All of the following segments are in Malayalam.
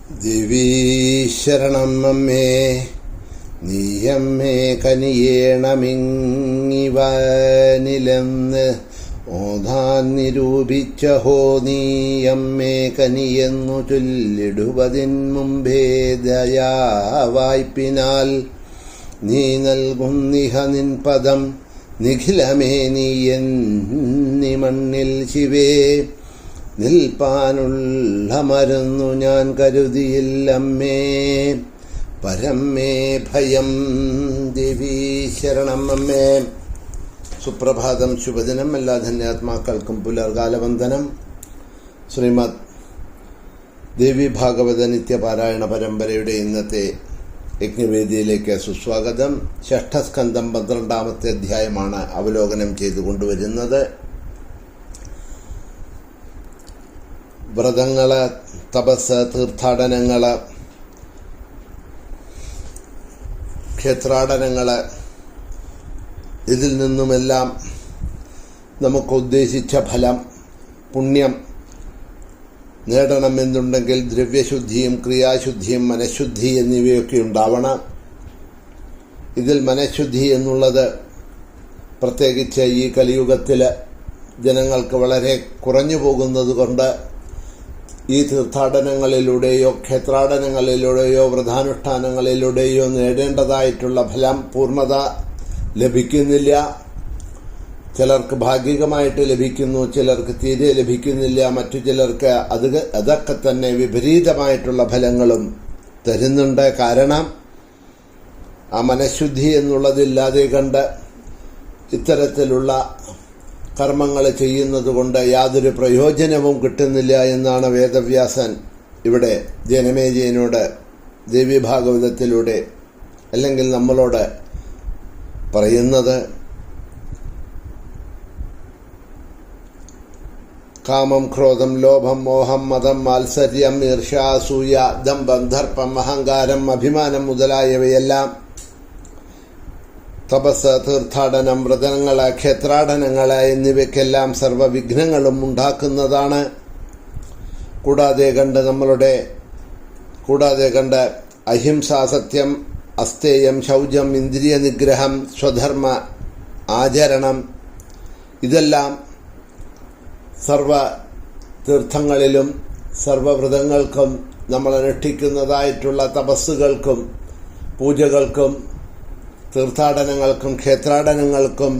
ദേവീ ശരണം അമ്മേ, നീയമ്മേ കനിയേണമിങ്ങിവനിലെന്ന് ഓതാൻ നിരൂപിച്ചഹോ. നീയമ്മേ കനിയെന്നു ചൊല്ലിടുവതിൻ മുമ്പേ ദയാവായ്പിനാൽ നീ നൽകുന്നിഹ നിൻ പദം നിഖിലമേ. നീയെന്നി മണ്ണിൽ ശിവേ നിൽപ്പാനുള്ള മരുന്നു ഞാൻ കരുതിയില്ലമ്മേ. പരമേ ഭയം. ദേവീ ശരണം അമ്മേ. സുപ്രഭാതം, ശുഭദിനം. എല്ലാ ധന്യാത്മാക്കൾക്കും പുലർകാലവന്ദനം. ശ്രീമദ് ദേവി ഭാഗവത നിത്യപാരായണ പരമ്പരയുടെ ഇന്നത്തെ യജ്ഞവേദിയിലേക്ക് സുസ്വാഗതം. ഷഷ്ഠസ്കന്ധം 12ാമത്തെ അധ്യായമാണ് അവലോകനം ചെയ്തുകൊണ്ടുവരുന്നത്. വ്രതങ്ങള്, തപസ്, തീർത്ഥാടനങ്ങള്, ക്ഷേത്രാടനങ്ങള്, ഇതിൽ നിന്നുമെല്ലാം നമുക്ക് ഉദ്ദേശിച്ച ഫലം, പുണ്യം നേടണമെന്നുണ്ടെങ്കിൽ ദ്രവ്യശുദ്ധിയും ക്രിയാശുദ്ധിയും മനഃശുദ്ധി എന്നിവയൊക്കെ ഉണ്ടാവണം. ഇതിൽ മനഃശുദ്ധി എന്നുള്ളത് പ്രത്യേകിച്ച് ഈ കലിയുഗത്തിൽ ജനങ്ങൾക്ക് വളരെ കുറഞ്ഞു പോകുന്നത് കൊണ്ട് ഈ തീർത്ഥാടനങ്ങളിലൂടെയോ ക്ഷേത്രാടനങ്ങളിലൂടെയോ വ്രതാനുഷ്ഠാനങ്ങളിലൂടെയോ നേടേണ്ടതായിട്ടുള്ള ഫലം പൂർണ്ണത ലഭിക്കുന്നില്ല. ചിലർക്ക് ഭാഗികമായിട്ട് ലഭിക്കുന്നു, ചിലർക്ക് തീരെ ലഭിക്കുന്നില്ല, മറ്റു ചിലർക്ക് അതൊക്കെ തന്നെ വിപരീതമായിട്ടുള്ള ഫലങ്ങളും തരുന്നുണ്ട്. കാരണം ആ മനഃശുദ്ധി എന്നുള്ളതില്ലാതെ കണ്ട് ഇത്തരത്തിലുള്ള കർമ്മങ്ങൾ ചെയ്യുന്നത് കൊണ്ട് യാതൊരു പ്രയോജനവും കിട്ടുന്നില്ല എന്നാണ് വേദവ്യാസൻ ഇവിടെ ജനമേജയനോട് ദേവീഭാഗവതത്തിലൂടെ അല്ലെങ്കിൽ നമ്മളോട് പറയുന്നത്. കാമം, ക്രോധം, ലോഭം, മോഹം, മതം, മാത്സര്യം, ഈർഷ്യ, അസൂയ, ദമ്പം, ദർപ്പം, അഹങ്കാരം, അഭിമാനം മുതലായവയെല്ലാം തപസ്, തീർത്ഥാടനം, വ്രതങ്ങള്, ക്ഷേത്രാടനങ്ങള് എന്നിവയ്ക്കെല്ലാം സർവ്വവിഘ്നങ്ങളും ഉണ്ടാക്കുന്നതാണ്. കൂടാതെ കണ്ട് അഹിംസ, സത്യം, അസ്തേയം, ശൗചം, ഇന്ദ്രിയ നിഗ്രഹം, സ്വധർമ്മ ആചരണം, ഇതെല്ലാം സർവ തീർത്ഥങ്ങളിലും സർവവ്രതങ്ങൾക്കും നമ്മൾ അനുഷ്ഠിക്കുന്നതായിട്ടുള്ള തപസ്സുകൾക്കും പൂജകൾക്കും തീർത്ഥാടനങ്ങൾക്കും ക്ഷേത്രാടനങ്ങൾക്കും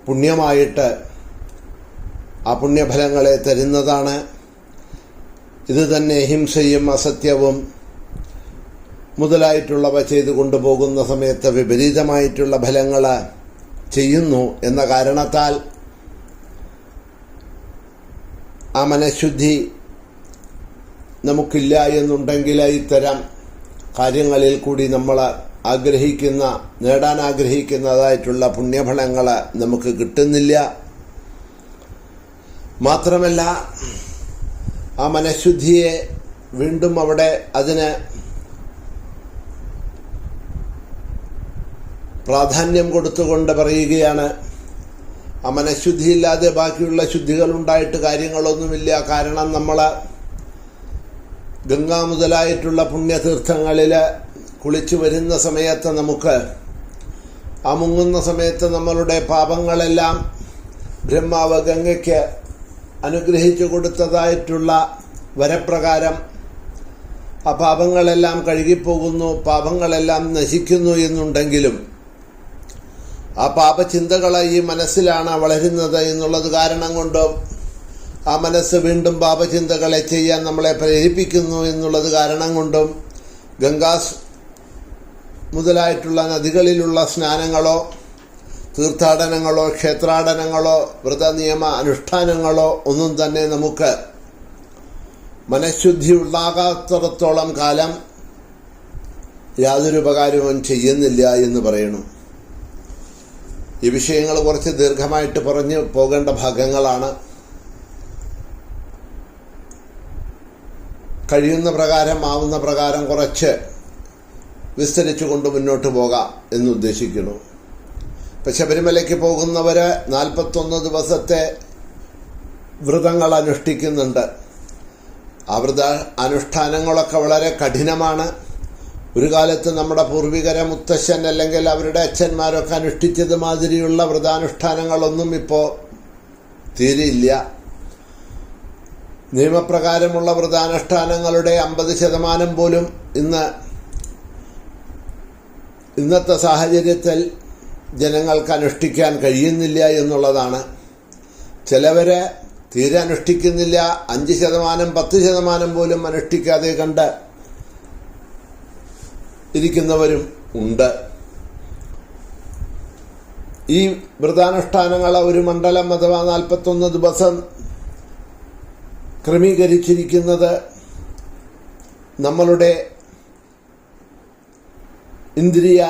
പുണ്യമായിട്ട് ആ പുണ്യഫലങ്ങളെ തരുന്നതാണ്. ഇത് തന്നെ ഹിംസയും അസത്യവും മുതലായിട്ടുള്ളവ ചെയ്തു കൊണ്ടുപോകുന്ന സമയത്ത് വിപരീതമായിട്ടുള്ള ഫലങ്ങൾ ചെയ്യുന്നു എന്ന കാരണത്താൽ ആ മനഃശുദ്ധി നമുക്കില്ല എന്നുണ്ടെങ്കിൽ ഇത്തരം കാര്യങ്ങളിൽ കൂടി നമ്മൾ നേടാൻ ആഗ്രഹിക്കുന്നതായിട്ടുള്ള പുണ്യഫലങ്ങൾ നമുക്ക് കിട്ടുന്നില്ല. മാത്രമല്ല ആ മനഃശുദ്ധിയെ വീണ്ടും അവിടെ അതിന് പ്രാധാന്യം കൊടുത്തുകൊണ്ട് പറയുകയാണ്, ആ മനഃശുദ്ധിയില്ലാതെ ബാക്കിയുള്ള ശുദ്ധികളുണ്ടായിട്ട് കാര്യങ്ങളൊന്നുമില്ല. കാരണം നമ്മൾ ഗംഗാ മുതലായിട്ടുള്ള പുണ്യതീർത്ഥങ്ങളിൽ കുളിച്ചു വരുന്ന സമയത്ത് നമുക്ക് ആ മുങ്ങുന്ന സമയത്ത് നമ്മളുടെ പാപങ്ങളെല്ലാം ബ്രഹ്മാവ് ഗംഗയ്ക്ക് അനുഗ്രഹിച്ചു കൊടുത്തതായിട്ടുള്ള വരപ്രകാരം ആ പാപങ്ങളെല്ലാം കഴുകിപ്പോകുന്നു, പാപങ്ങളെല്ലാം നശിക്കുന്നു എന്നുണ്ടെങ്കിലും ആ പാപചിന്തകൾ ഈ മനസ്സിലാണ് വളരുന്നത് എന്നുള്ളത് കാരണം കൊണ്ടും ആ മനസ്സ് വീണ്ടും പാപചിന്തകളെ ചെയ്യാൻ നമ്മളെ പ്രേരിപ്പിക്കുന്നു എന്നുള്ളത് കാരണം കൊണ്ടും ഗംഗാസ് മുതലായിട്ടുള്ള നദികളിലുള്ള സ്നാനങ്ങളോ തീർത്ഥാടനങ്ങളോ ക്ഷേത്രാടനങ്ങളോ വ്രതനിയമ അനുഷ്ഠാനങ്ങളോ ഒന്നും തന്നെ നമുക്ക് മനഃശുദ്ധി ഉണ്ടാകാത്തിടത്തോളം കാലം യാതൊരു ഉപകാരവും ചെയ്യുന്നില്ല എന്ന് പറയണം. ഈ വിഷയങ്ങൾ കുറച്ച് ദീർഘമായിട്ട് പറഞ്ഞു പോകേണ്ട ഭാഗങ്ങളാണ്. കഴിയുന്ന പ്രകാരം ആവുന്ന പ്രകാരം കുറച്ച് വിസ്തരിച്ചുകൊണ്ട് മുന്നോട്ട് പോകാം എന്നുദ്ദേശിക്കുന്നു. ശബരിമലയ്ക്ക് പോകുന്നവർ 41 ദിവസത്തെ വ്രതങ്ങൾ അനുഷ്ഠിക്കുന്നുണ്ട്. ആ വ്രത അനുഷ്ഠാനങ്ങളൊക്കെ വളരെ കഠിനമാണ്. ഒരു കാലത്ത് നമ്മുടെ പൂർവികരെ മുത്തശ്ശൻ അല്ലെങ്കിൽ അവരുടെ അച്ഛന്മാരൊക്കെ അനുഷ്ഠിച്ചത് മാതിരിയുള്ള വ്രതാനുഷ്ഠാനങ്ങളൊന്നും ഇപ്പോൾ തീരെയില്ല. നിയമപ്രകാരമുള്ള വ്രതാനുഷ്ഠാനങ്ങളുടെ 50% പോലും ഇന്നത്തെ സാഹചര്യത്തിൽ ജനങ്ങൾക്ക് അനുഷ്ഠിക്കാൻ കഴിയുന്നില്ല എന്നുള്ളതാണ്. ചിലവരെ തീരെ അനുഷ്ഠിക്കുന്നില്ല, 5%, 10% പോലും അനുഷ്ഠിക്കാതെ കണ്ട് ഇരിക്കുന്നവരും ഉണ്ട്. ഈ വ്രതാനുഷ്ഠാനങ്ങളെ ഒരു മണ്ഡലം അഥവാ 41 ദിവസം ക്രമീകരിച്ചിരിക്കുന്നത് നമ്മളുടെ ഇന്ദ്രിയ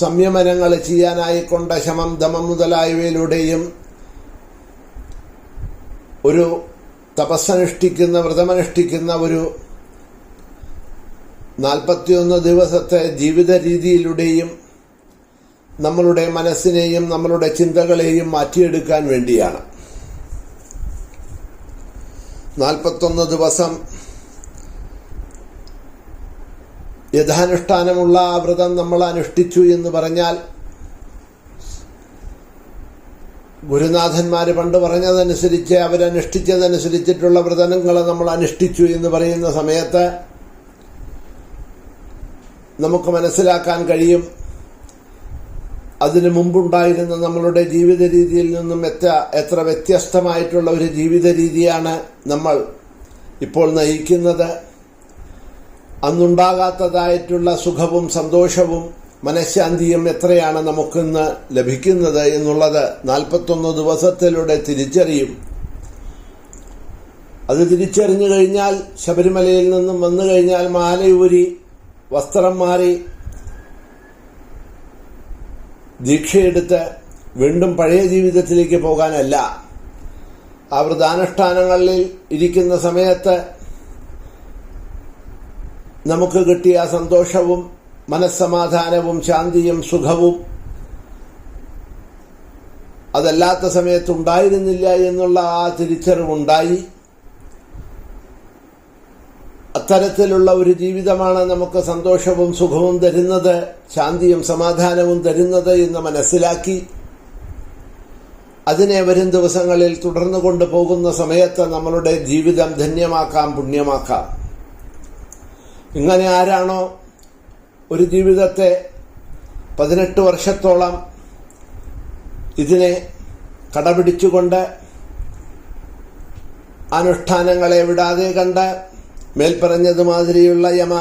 സംയമനങ്ങൾ ചെയ്യാനായിക്കൊണ്ട് ശമം, ദമം മുതലായവയിലൂടെയും ഒരു തപസ്സനുഷ്ഠിക്കുന്ന, വ്രതമനുഷ്ഠിക്കുന്ന ഒരു 41 ദിവസത്തെ ജീവിത രീതിയിലൂടെയും നമ്മളുടെ മനസ്സിനെയും നമ്മളുടെ ചിന്തകളെയും മാറ്റിയെടുക്കാൻ വേണ്ടിയാണ്. 41 ദിവസം യഥാനുഷ്ഠാനമുള്ള ആ വ്രതം നമ്മൾ അനുഷ്ഠിച്ചു എന്ന് പറഞ്ഞാൽ, ഗുരുനാഥന്മാർ പണ്ട് പറഞ്ഞതനുസരിച്ച്, അവരനുഷ്ഠിച്ചതനുസരിച്ചിട്ടുള്ള വ്രതങ്ങൾ നമ്മൾ അനുഷ്ഠിച്ചു എന്ന് പറയുന്ന സമയത്ത് നമുക്ക് മനസ്സിലാക്കാൻ കഴിയും അതിനു മുമ്പുണ്ടായിരുന്ന നമ്മളുടെ ജീവിത രീതിയിൽ നിന്നും എത്ര വ്യത്യസ്തമായിട്ടുള്ള ഒരു ജീവിത രീതിയാണ് നമ്മൾ ഇപ്പോൾ നയിക്കുന്നത്. അന്നുണ്ടാകാത്തതായിട്ടുള്ള സുഖവും സന്തോഷവും മനഃശാന്തിയും എത്രയാണ് നമുക്കിന്ന് ലഭിക്കുന്നത് എന്നുള്ളത് 41 ദിവസത്തിലൂടെ തിരിച്ചറിയും. അത് തിരിച്ചറിഞ്ഞു കഴിഞ്ഞാൽ, ശബരിമലയിൽ നിന്നും വന്നു കഴിഞ്ഞാൽ മാലയൂരി വസ്ത്രം മാറി ദീക്ഷയെടുത്ത് വീണ്ടും പഴയ ജീവിതത്തിലേക്ക് പോകാനല്ല, ആ വ്രതാനുഷ്ഠാനങ്ങളിൽ ഇരിക്കുന്ന സമയത്ത് നമുക്ക് കിട്ടിയ സന്തോഷവും മനസ്സമാധാനവും ശാന്തിയും സുഖവും അതല്ലാത്ത സമയത്തുണ്ടായിരുന്നില്ല എന്നുള്ള ആ തിരിച്ചറിവുണ്ടായി. അത്തരത്തിലുള്ള ഒരു ജീവിതമാണ് നമുക്ക് സന്തോഷവും സുഖവും തരുന്നത്, ശാന്തിയും സമാധാനവും തരുന്നത് എന്ന് മനസ്സിലാക്കി അതിനെ വരും ദിവസങ്ങളിൽ തുടർന്നു കൊണ്ടുപോകുന്ന സമയത്ത് നമ്മളുടെ ജീവിതം ധന്യമാക്കാം, പുണ്യമാക്കാം. ഇങ്ങനെ ആരാണോ ഒരു ജീവിതത്തെ 18 വർഷത്തോളം ഇതിനെ കടപിടിച്ചുകൊണ്ട് അനുഷ്ഠാനങ്ങളെ വിടാതെ കണ്ട് മേൽപ്പറഞ്ഞതുമാതിരിയുള്ള യമ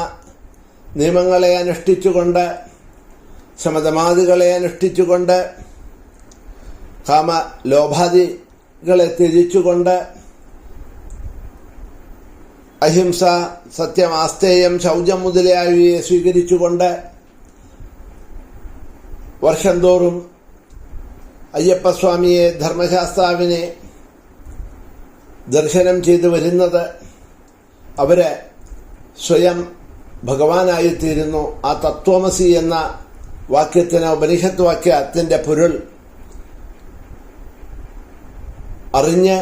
നിയമങ്ങളെ അനുഷ്ഠിച്ചുകൊണ്ട്, ശമതമാദികളെ അനുഷ്ഠിച്ചുകൊണ്ട്, കാമ ലോഭാദികളെ ത്യജിച്ചുകൊണ്ട്, അഹിംസ, സത്യം, ആസ്തേയം, ശൗചം മുതലായവയെ സ്വീകരിച്ചുകൊണ്ട് വർഷം തോറും അയ്യപ്പസ്വാമിയെ, ധർമ്മശാസ്താവിനെ ദർശനം ചെയ്തു വരുന്നത് അവര് സ്വയം ഭഗവാനായിത്തീരുന്നു. ആ തത്വമസി എന്ന വാക്യത്തിന്, ഉപനിഷത്ത് വാക്യത്തിന്റെ പൊരുൾ അറിഞ്ഞ്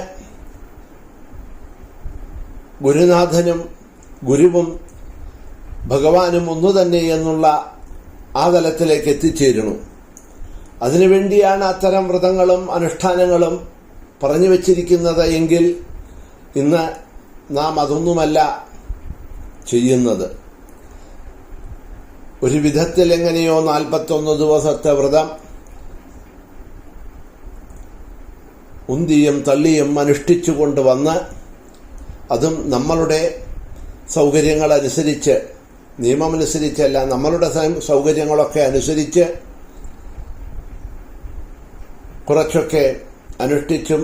ഗുരുനാഥനും ഗുരുവും ഭഗവാനും ഒന്നു തന്നെ എന്നുള്ള ആ തലത്തിലേക്ക് എത്തിച്ചേരുന്നു. അതിനുവേണ്ടിയാണ് അത്തരം വ്രതങ്ങളും അനുഷ്ഠാനങ്ങളും പറഞ്ഞു വച്ചിരിക്കുന്നത് എങ്കിൽ ഇന്ന് നാം അതൊന്നുമല്ല ചെയ്യുന്നത്. ഒരു വിധത്തിൽ എങ്ങനെയോ 41 ദിവസത്തെ വ്രതം ഉന്തിയും തള്ളിയും അനുഷ്ഠിച്ചു കൊണ്ടുവന്ന്, അതും നമ്മളുടെ സൗകര്യങ്ങളനുസരിച്ച്, നിയമമനുസരിച്ചല്ല, നമ്മളുടെ സൗകര്യങ്ങളൊക്കെ അനുസരിച്ച് കുറച്ചൊക്കെ അനുഷ്ഠിച്ചും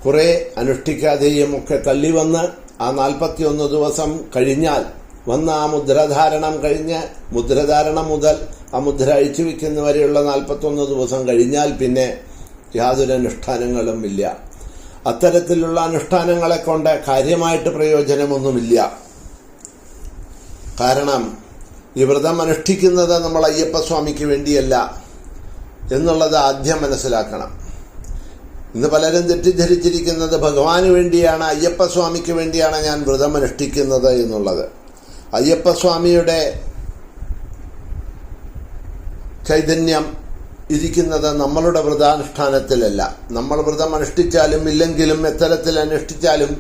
കുറെ അനുഷ്ഠിക്കാതെയും ഒക്കെ തള്ളി വന്ന് ആ 41 ദിവസം കഴിഞ്ഞാൽ, വന്ന് ആ മുദ്രധാരണം കഴിഞ്ഞ്, മുദ്രധാരണം മുതൽ ആ മുദ്ര അഴിച്ചു വയ്ക്കുന്നവരെയുള്ള 41 ദിവസം കഴിഞ്ഞാൽ പിന്നെ യാതൊരു അനുഷ്ഠാനങ്ങളും ഇല്ല. അത്തരത്തിലുള്ള അനുഷ്ഠാനങ്ങളെ കൊണ്ട് കാര്യമായിട്ട് പ്രയോജനമൊന്നുമില്ല. കാരണം ഈ വ്രതം അനുഷ്ഠിക്കുന്നത് നമ്മൾ അയ്യപ്പസ്വാമിക്ക് വേണ്ടിയല്ല, എന്നുള്ളത് ആദ്യം മനസ്സിലാക്കണം. ഇന്ന് പലരും തെറ്റിദ്ധരിച്ചിരിക്കുന്നത് ഭഗവാന് വേണ്ടിയാണ്, അയ്യപ്പസ്വാമിക്ക് വേണ്ടിയാണ് ഞാൻ വ്രതം അനുഷ്ഠിക്കുന്നത് എന്നുള്ളത്. അയ്യപ്പസ്വാമിയുടെ ചൈതന്യം ഇരിക്കുന്നത് നമ്മളുടെ വ്രതാനുഷ്ഠാനത്തിലല്ല. നമ്മൾ വ്രതം അനുഷ്ഠിച്ചാലും ഇല്ലെങ്കിലും എത്തരത്തിൽ അനുഷ്ഠിച്ചാലും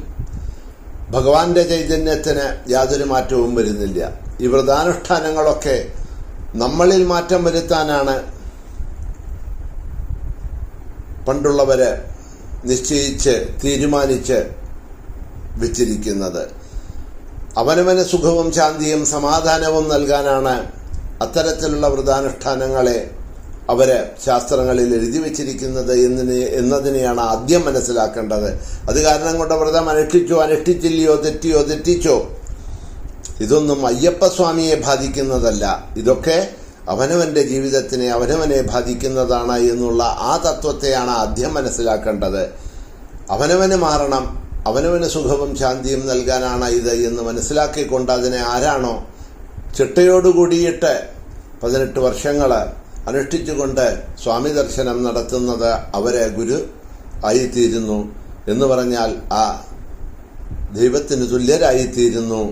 ഭഗവാന്റെ ചൈതന്യത്തിന് യാതൊരു മാറ്റവും വരുന്നില്ല. ഈ വ്രതാനുഷ്ഠാനങ്ങളൊക്കെ നമ്മളിൽ മാറ്റം വരുത്താനാണ് പണ്ടുള്ളവര് നിശ്ചയിച്ച് തീരുമാനിച്ച് വെച്ചിരിക്കുന്നത്. അവനവന് സുഖവും ശാന്തിയും സമാധാനവും നൽകാനാണ് അത്തരത്തിലുള്ള വ്രതാനുഷ്ഠാനങ്ങളെ അവര് ശാസ്ത്രങ്ങളിൽ എഴുതി വച്ചിരിക്കുന്നത് എന്നതിനെയാണ് ആദ്യം മനസ്സിലാക്കേണ്ടത്. അത് കാരണം കൊണ്ട് വ്രതം അനുഷ്ഠിച്ചില്ലയോ, തെറ്റിച്ചോ, ഇതൊന്നും അയ്യപ്പസ്വാമിയെ ബാധിക്കുന്നതല്ല. ഇതൊക്കെ അവനവന്റെ ജീവിതത്തിനെ അവനവനെ ബാധിക്കുന്നതാണ് എന്നുള്ള ആ തത്വത്തെയാണ് ആദ്യം മനസ്സിലാക്കേണ്ടത്. അവനവന് മാറണം, അവനവന് സുഖവും ശാന്തിയും നൽകാനാണ് ഇത് എന്ന് മനസ്സിലാക്കിക്കൊണ്ട് അതിനെ ആരാണോ ചിട്ടയോടുകൂടിയിട്ട് 18 വർഷങ്ങൾ അനുഷ്ഠിച്ചുകൊണ്ട് സ്വാമി ദർശനം നടത്തുന്നത് അവരെ ഗുരു ആയിത്തീരുന്നു എന്ന് പറഞ്ഞാൽ ആ ദൈവത്തിന് തുല്യരായിത്തീരുന്നു